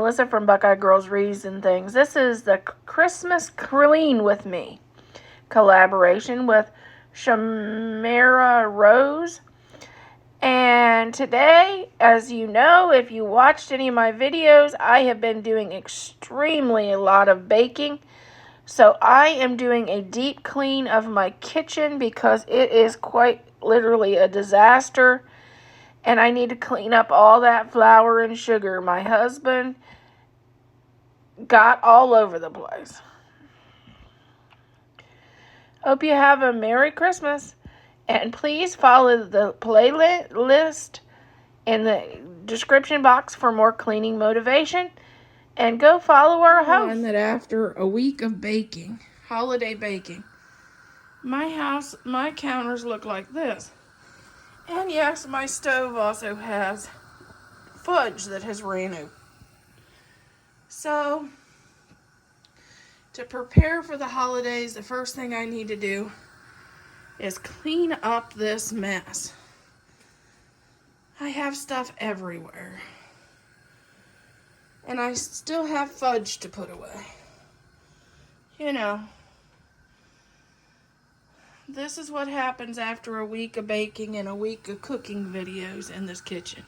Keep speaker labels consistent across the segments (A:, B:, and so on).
A: Melissa from Buckeye Girls Reads and Things. This is the Christmas Clean with Me collaboration with Shamara Rose. And today, as you know, if you watched any of my videos, I have been doing extremely a lot of baking. So I am doing a deep clean of my kitchen because it is quite literally a disaster. And I need to clean up all that flour and sugar my husband got all over the place. Hope you have a Merry Christmas. And please follow the playlist in the description box for more cleaning motivation. And go follow our host. And that after a week of baking, holiday baking, my counters look like this. And yes, my stove also has fudge that has ran out. So, to prepare for the holidays, the first thing I need to do is clean up this mess. I have stuff everywhere. And I still have fudge to put away. You know. This is what happens after a week of baking and a week of cooking videos in this kitchen.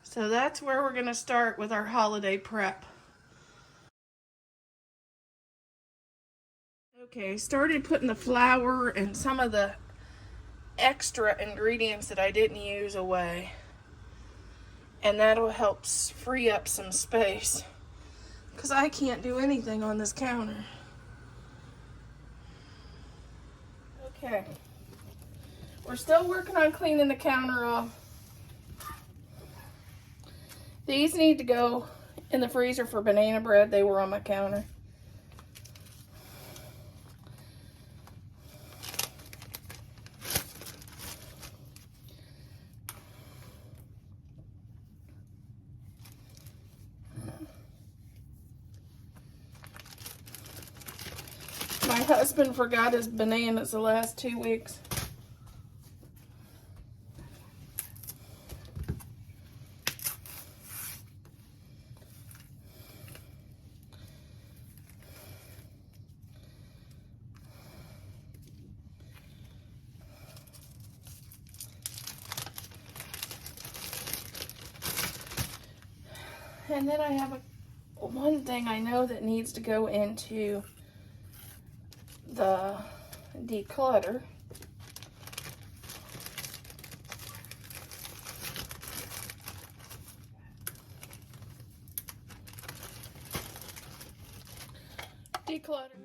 A: So that's where we're going to start with our holiday prep. Okay, started putting the flour and some of the extra ingredients that I didn't use away. And that'll help free up some space. Because I can't do anything on this counter. Okay, we're still working on cleaning the counter off. These need to go in the freezer for banana bread. They were on my counter. My husband forgot his bananas the last 2 weeks. And then I have one thing I know that needs to go into the declutter. Declutter.